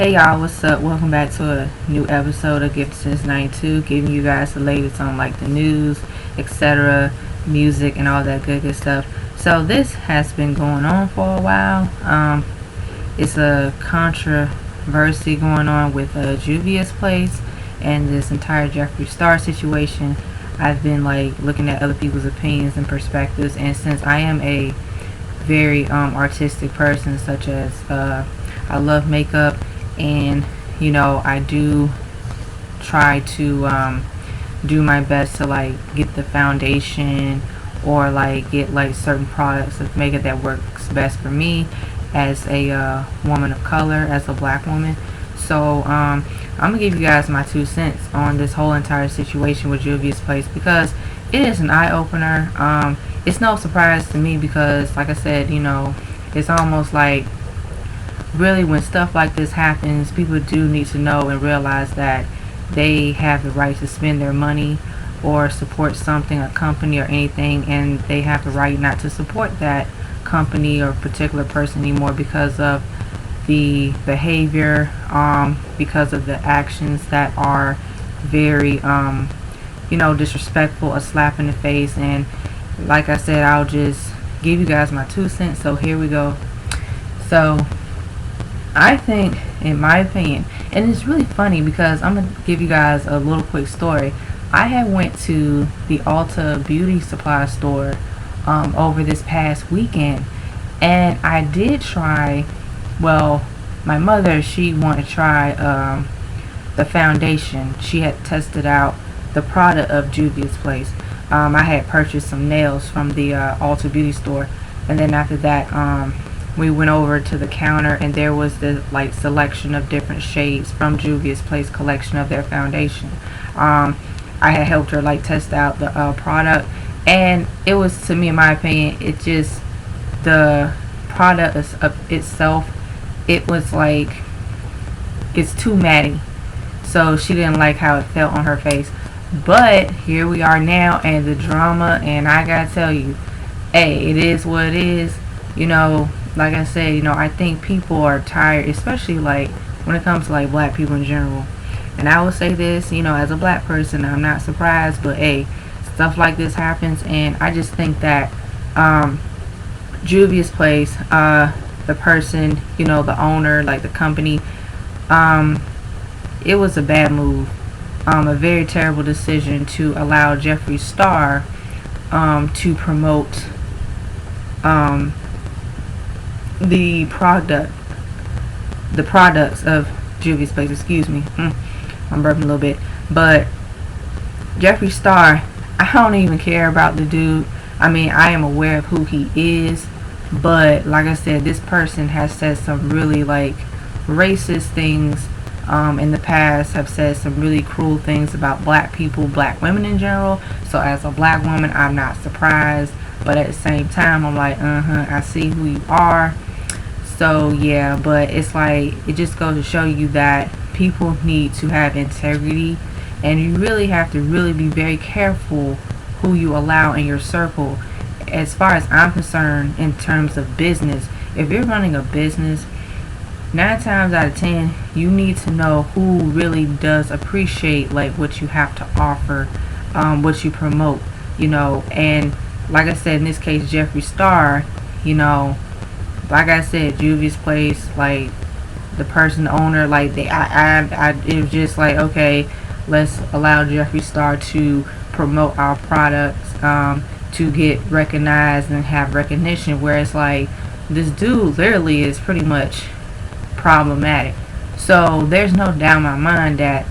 Hey y'all, what's up? Welcome back to a new episode of Gift Since 92, giving you guys the latest on like the news, etc., music, and all that good stuff. So this has been going on for a while. It's a controversy going on with Juvia's place and this entire Jeffree Star situation. I've been like looking at other people's opinions and perspectives, and since I am a very artistic person, such as I love makeup, and I do try to do my best to like get the foundation or like get like certain products of makeup that works best for me as a woman of color, as a black woman. So I'm gonna give you guys my 2 cents on this whole entire situation with Juvia's place, because it is an eye-opener. It's no surprise to me because, like I said, it's almost like, really, when stuff like this happens, people do need to know and realize that they have the right to spend their money or support something, a company or anything, and they have the right not to support that company or particular person anymore because of the behavior, because of the actions that are very disrespectful, a slap in the face. And like I said, I'll just give you guys my 2 cents. So here we go. So I think, in my opinion, and it's really funny because I'm going to give you guys a little quick story. I had went to the Ulta beauty supply store over this past weekend, and I did try, well, my mother, she wanted to try the foundation. She had tested out the product of Juvia's place. I had purchased some nails from the Ulta beauty store, and then after that, we went over to the counter, and there was this like selection of different shades from Juvia's place collection of their foundation. I had helped her like test out the product, and it was, to me, in my opinion, it just, the product itself, it was like, it's too matty, so she didn't like how it felt on her face. But here we are now, and the drama, and I gotta tell you, hey, it is what it is. Like I said, I think people are tired, especially like when it comes to like black people in general. And I will say this, as a black person, I'm not surprised, but hey, stuff like this happens, and I just think that Juvia's place, the person, the owner, like the company, it was a bad move, a very terrible decision to allow Jeffree Star to promote the products of Juvia's place. Excuse me, I'm burping a little bit. But Jeffree Star, I don't even care about the dude. I mean, I am aware of who he is, but like I said, this person has said some really like racist things in the past, have said some really cruel things about black people, black women in general. So as a black woman, I'm not surprised, but at the same time, I'm like, I see who you are. So yeah, but it's like, it just goes to show you that people need to have integrity, and you really have to really be very careful who you allow in your circle. As far as I'm concerned, in terms of business, if you're running a business, 9 times out of 10, you need to know who really does appreciate like what you have to offer, what you promote, and like I said, in this case, Jeffree Star, like I said, Juvia's place, like the person, the owner, like it was just like, okay, let's allow Jeffree Star to promote our products, to get recognized and have recognition. Whereas like this dude literally is pretty much problematic. So there's no doubt in my mind that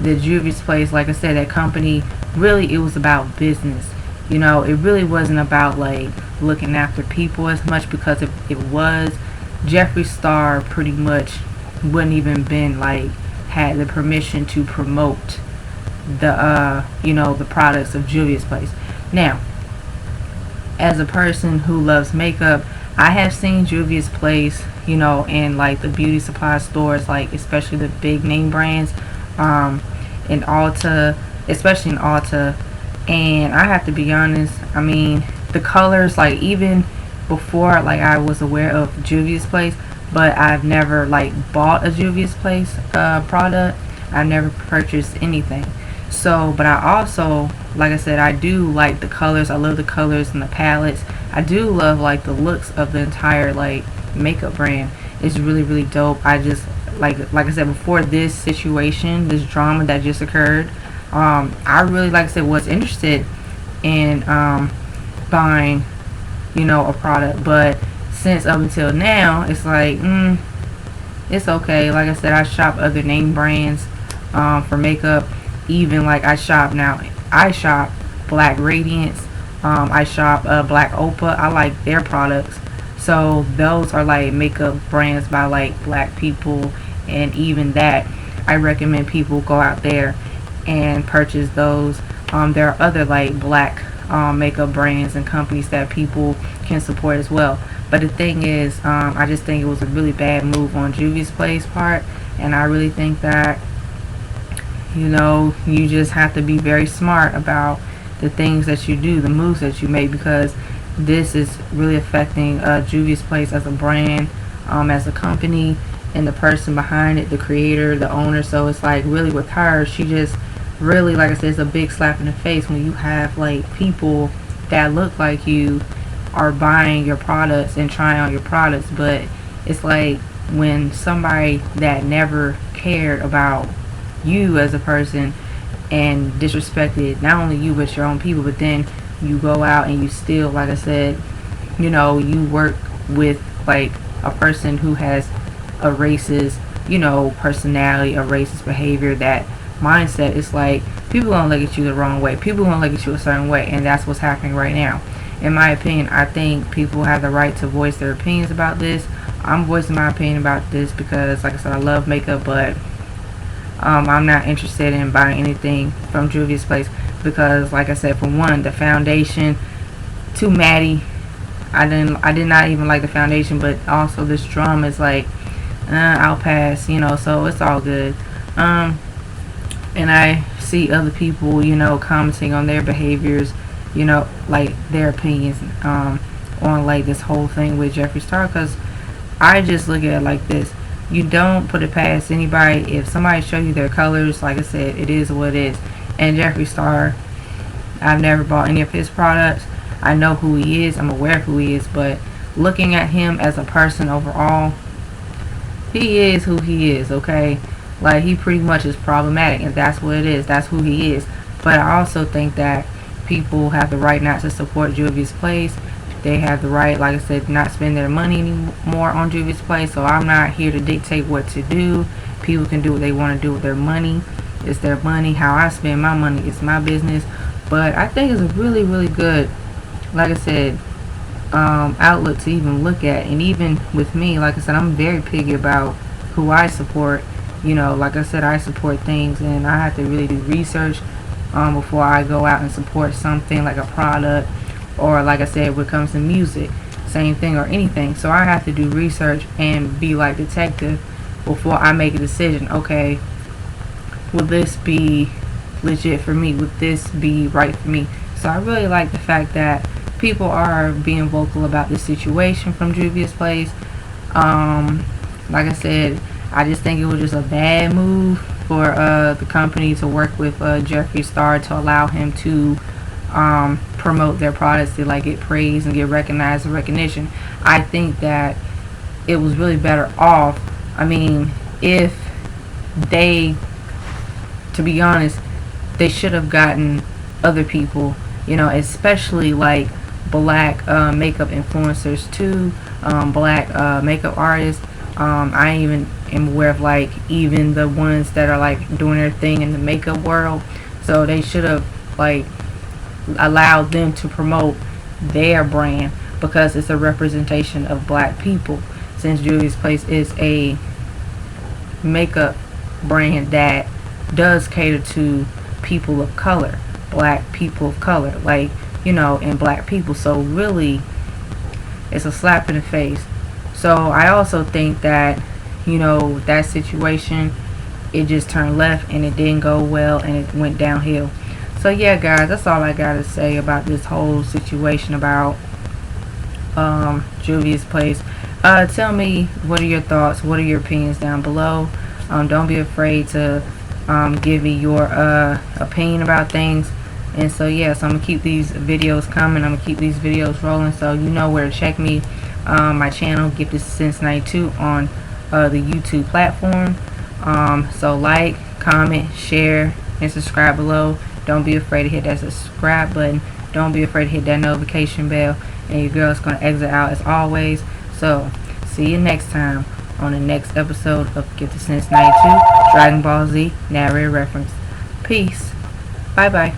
the Juvia's place, like I said, that company, really, it was about business. It really wasn't about like looking after people as much, because if it was, Jeffree Star pretty much wouldn't even been like had the permission to promote the the products of Juvia's place. Now, as a person who loves makeup, I have seen Juvia's place, in like the beauty supply stores, like especially the big name brands, in Ulta, especially in Ulta. And I have to be honest, I mean, the colors, like even before like I was aware of Juvia's place, but I've never like bought a Juvia's Place product. I've never purchased anything. So, but I also, like I said, I do like the colors. I love the colors and the palettes. I do love like the looks of the entire like makeup brand. It's really really dope. I just like I said before, this situation, this drama that just occurred, I really, like I said, was interested in buying, a product, but since up until now, it's like, it's okay. Like I said, I shop other name brands for makeup. Even like I shop Black Radiance. I shop Black Opa. I like their products. So those are like makeup brands by like black people, and even that, I recommend people go out there and purchase those. There are other like black makeup brands and companies that people can support as well. But the thing is, I just think it was a really bad move on Juvia's Place part, and I really think that you just have to be very smart about the things that you do, the moves that you make, because this is really affecting Juvia's Place as a brand, as a company, and the person behind it, the creator, the owner. So it's like really with her, she just really, like I said, it's a big slap in the face when you have like people that look like you are buying your products and trying on your products, but it's like when somebody that never cared about you as a person and disrespected not only you but your own people, but then you go out and you still, like I said, you work with like a person who has a racist, personality, a racist behavior, that mindset. It's like people gonna look at you the wrong way. People gonna look at you a certain way, and that's what's happening right now. In my opinion, I think people have the right to voice their opinions about this. I'm voicing my opinion about this because, like I said, I love makeup, but I'm not interested in buying anything from Juvia's Place because, like I said, for one, the foundation too matty. I did not even like the foundation, but also this drum is like, I'll pass, so it's all good. And I see other people, commenting on their behaviors, like their opinions on like this whole thing with Jeffree Star, because I just look at it like this. You don't put it past anybody. If somebody show you their colors, like I said, it is what it is. And Jeffree Star, I've never bought any of his products. I know who he is. I'm aware of who he is. But looking at him as a person overall, he is who he is, okay? Like, he pretty much is problematic, and that's what it is. That's who he is. But I also think that people have the right not to support Juvia's Place. They have the right, like I said, not spend their money anymore on Juvia's Place. So I'm not here to dictate what to do. People can do what they want to do with their money. It's their money. How I spend my money is my business. But I think it's a really, really good, like I said, outlook to even look at. And even with me, like I said, I'm very picky about who I support. Like I said, I support things, and I have to really do research before I go out and support something like a product, or like I said, when it comes to music, same thing, or anything. So I have to do research and be like detective before I make a decision. Okay, will this be legit for me? Would this be right for me? So I really like the fact that people are being vocal about this situation from Juvia's Place. Like I said, I just think it was just a bad move for the company to work with Jeffree Star to allow him to promote their products, to like get praise and get recognized and recognition. I think that it was really better off. I mean, if they, to be honest, they should have gotten other people, especially like black makeup influencers too, black makeup artists. I even am aware of like even the ones that are like doing their thing in the makeup world. So they should have like allowed them to promote their brand, because it's a representation of black people, since Juvia's Place is a makeup brand that does cater to people of color, black people of color, like, and black people. So really, it's a slap in the face. So I also think that, that situation, it just turned left and it didn't go well and it went downhill. So yeah, guys, that's all I gotta say about this whole situation about Juvia's Place. Tell me, what are your thoughts, what are your opinions down below. Don't be afraid to give me your opinion about things. And so yes, I'm gonna keep these videos coming. I'm gonna keep these videos rolling, so you know where to check me. My channel, Gifted Since 92, on the YouTube platform. So like, comment, share, and subscribe below. Don't be afraid to hit that subscribe button. Don't be afraid to hit that notification bell. And your girl's gonna exit out as always. So see you next time on the next episode of Gifted Since 92 Dragon Ball Z narrator reference. Peace. Bye bye.